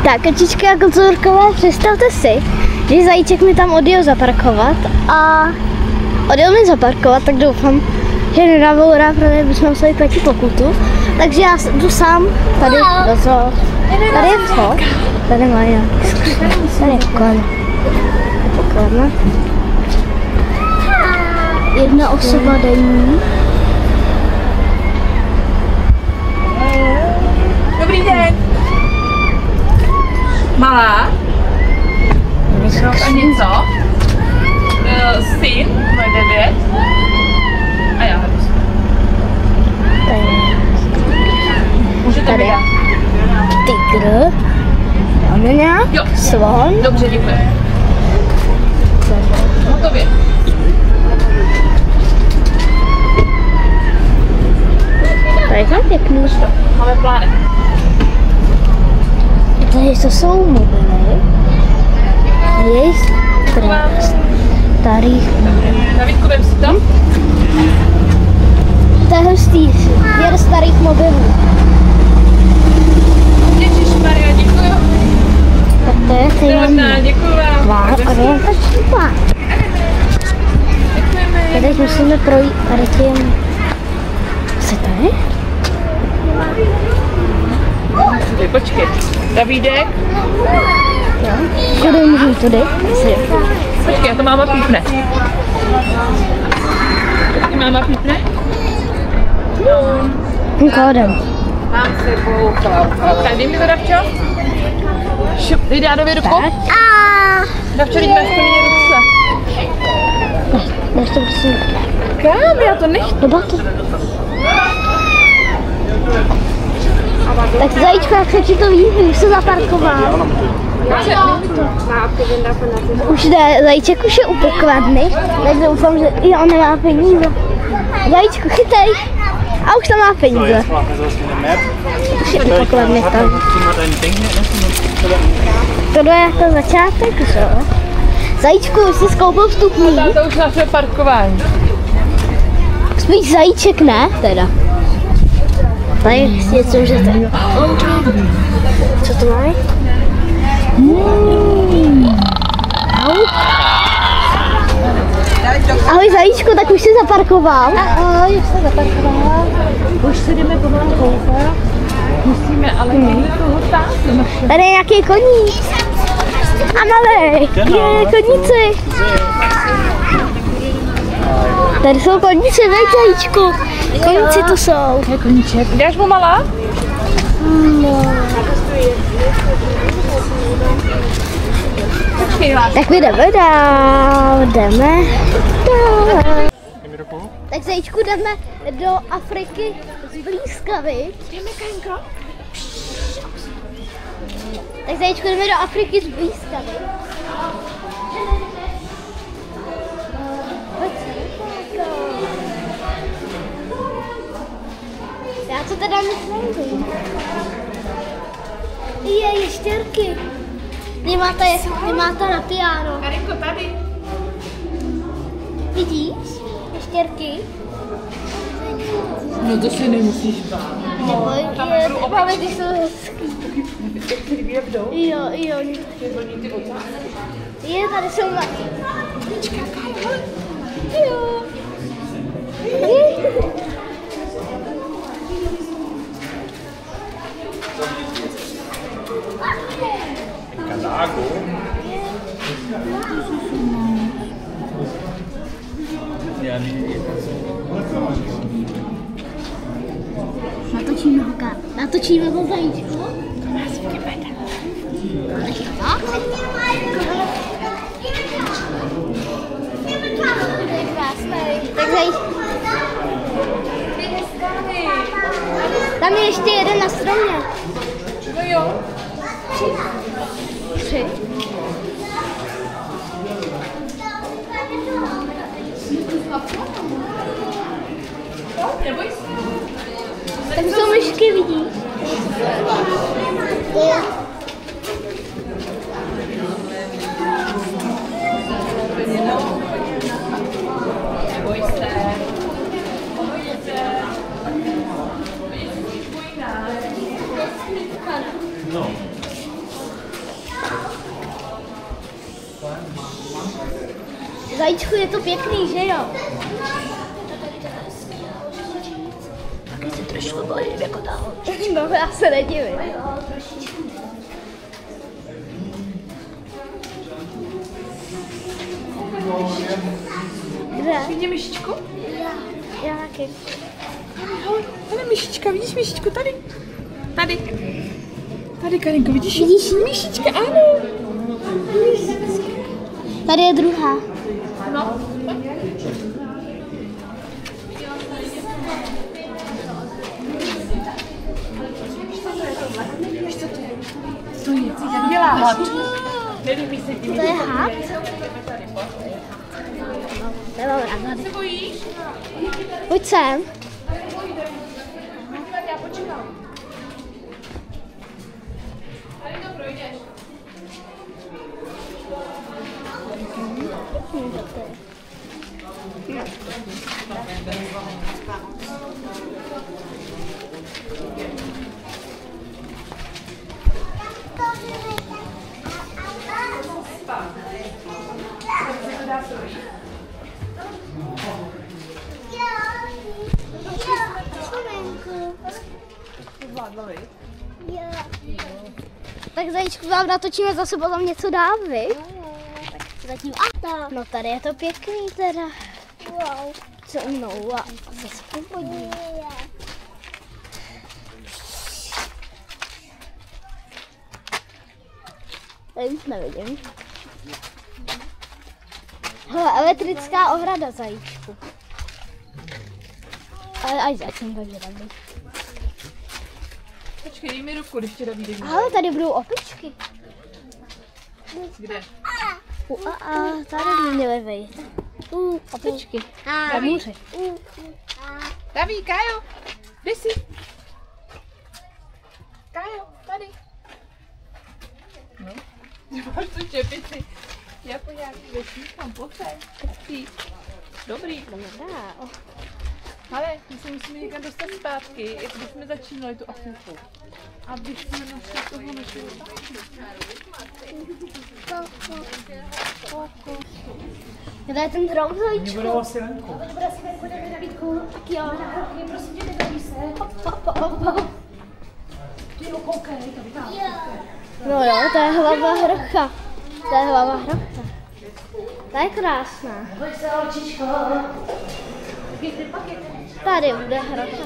Tak, kočičky a kocůrkové, představte si, že zajíček mi tam odjel zaparkovat a odjel mi zaparkovat, tak doufám, že nenavolá, protože bychom museli platit pokutu. Takže já jdu sám tady do toho. Tady je co? Tady má já. Tady je pokladna. Jedna osoba denní. Dobrý den. Malá? Rok a něco? Syn, moje 9. A já hledu. Můžete mi dát. Tygr. Jaměňa. Slon. Dobře, děkuji. Hotově. Tady je pěkný. Máme plánek. Tady to jsou mobily. Je starý. Davidku, vem si to. To je hustý, věr starých mobilů. Ježišmarja, děkuju. Tak to je Děkujeme. Děkuju vám. orientační plán. Děkujeme. Teď musíme projít tady tím. Co to je? Počkej. Davídek. Kudy můžu tudy? Počkej, to máma pípne. Máma pípne? Kódem. Mám sebou klauka. Tak dej mi to, Davčo. Šup, dej Dádovi ruku. Davčo, teď máš plně ruce. Než to prosím. Kam? Já to nechci. Doba to. Tak zajíčko, jak se ti to líbí, už se zaparkoval. Už jde, zajíček už je u pokladny, tak doufám, že i on nemá peníze. Zajíčku, chytej! A už tam má peníze. Už je u pokladny tam. Tohle je jako začátek, že jo? Zajíčku, už jsi skoupil vstupní. To už naše parkování. Spíš zajíček ne, teda. Tady něco můžete. Co to má? Ahoj zajíčku, tak už jsi zaparkoval? Ahoj, už jsi zaparkoval. Už se jdeme pomalu koupat. Musíme ale někde toho tátu. Tady je nějaký koník. A malej, je koníci. Tady jsou koníci, veď zajíčku. Koníci to jsou. Je koníček. Jdeš mu malá? No. Počkej, Tak my jdeme dál, jdeme dál. Tak zajíčku jdeme do Afriky zblízka, viď? Jdeme, Kaňko. Tak zajíčku jdeme do Afriky zblízka, viď? Já to teda myslím. Je ještěrky. Nemáte na piano. Karinko, tady. Vidíš? Ještěrky. No to si nemusíš bát. Neboj, máme ty jsou hezký. Který jak jdou? Jo. Oni ty otázky. Je, tady jsou mladí. Jo. Canago. Natočíme ho zajíčku. Tak zajíčku. Tam je ještě jeden na stromě. No jo. 3. Neboj se. Tak jsou myšky, vidíš? Neboj se. No. Zajíčku, je to pěkný, že jo? Taky se trošku bojím, jako ta holčička. No, já se nedivím. Kde? Vidíš myšičku? Já taky. Tady myšička, vidíš myšičku? Tady. Tady. Tady, Karinko, vidíš? Vidíš? Myšička, ano. Tady je druhá. No. Co je? Jak dělá had? Nelíbí se ti. To je had? Nemám ráda. Se bojíš? Pojď sem. Já počkám. Tady to projdeš. Tak zajíčku, vám natočíme zase potom něco dál, vy? Tak zatím no tady je to pěkný teda. Wow. Co mnou a zase podívej. Tady už nevidím. Hele, elektrická ohrada zajíčku. Ale až zatím to dělám. Počkej, dej mi ruku, když tě Davíde vidí. Ale tady budou opičky. Kde? Tady by měly vejít. Opičky. Na můři. Daví, Kájo, kde jsi? Kájo, tady. No, máš tu čepici. Jako nějaký vešníkám, pojď. Dobrý. Ale my se musíme někam dostat zpátky, jak když jsme začínali tu Afriku. Aby jsme našli toho našeho Kde je ten dron zajíčku? Nebudou asi venku. Bude asi venku, jdeme na Vítku. Tak jo, prosím tě, nedaví se. Ty ho koukej, to vytáhne. No jo, to je hlava hrocha. To je hlava hrocha. To je krásná. Pojď se, holčičko. Tady bude hrocha.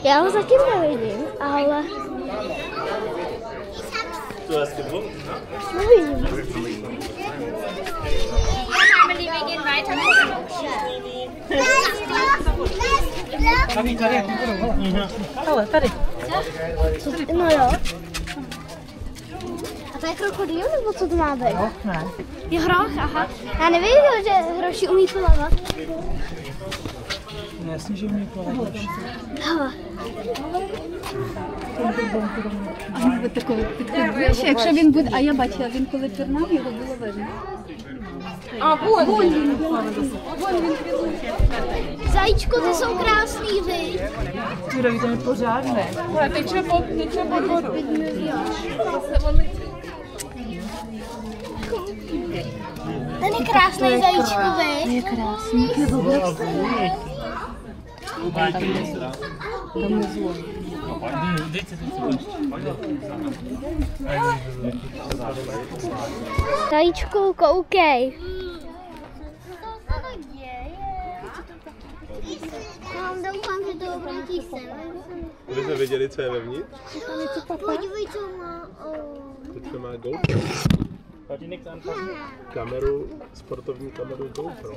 Já ho zatím nevidím, ale... Du hast gewonnen, ne? Nevidím. Family, wir gehen weiter Ale tady. No jo. A to je krokodýl, nebo co to má být? Ne. Je hroch, aha. Já nevěděl, že hroši umí plavat. Jasně, že mě plavat. Ще, якщо він буде, а я бачила, він коли пірнав, його було видно. A vůj. Zajíčko, ty jsou krásný, vy. Ty Daví, to je pořádné. Ale teče pod vodu. Ten je krásný zajíčko, vy. Je krásný. Zajíčku, koukej. Já doufám, že to obrátí sem. Vy jste viděli, co je vevnitř? Podívej, co má. To má GoPro. Kameru, sportovní kameru GoPro.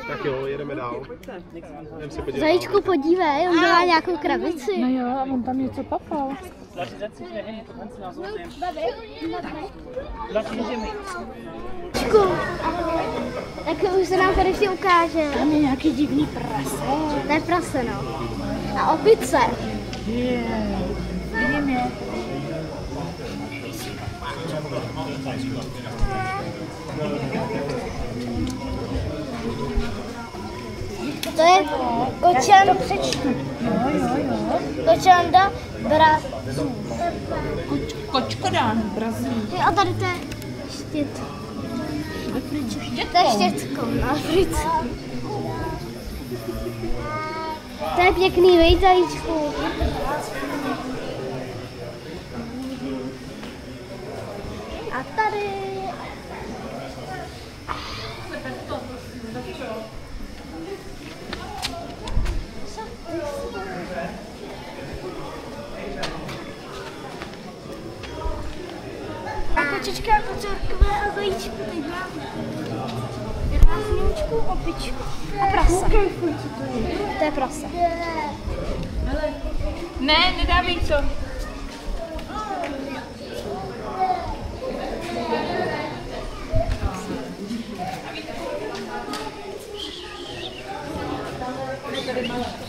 Tak jo, jedeme dál. Jdem se podívat. Zajíčku, podívej, on má nějakou krabici. No jo, a on tam něco papal. Zajíčku, tak už se nám konečně ukáže. Tam je nějaký divný prase. To je prase, no. A opice. Vidím je. To je kočan, kočanda bratů. Kočkodán v Brazílii. A tady to je štět. To je štětko na Africe. To je pěkný, vej, zajíčku. A tady. A kočička jako čorkové a zajíčku teď máme. Krásničku, opičku. A prase. To je prase. Ne, nedávej to. Tady máš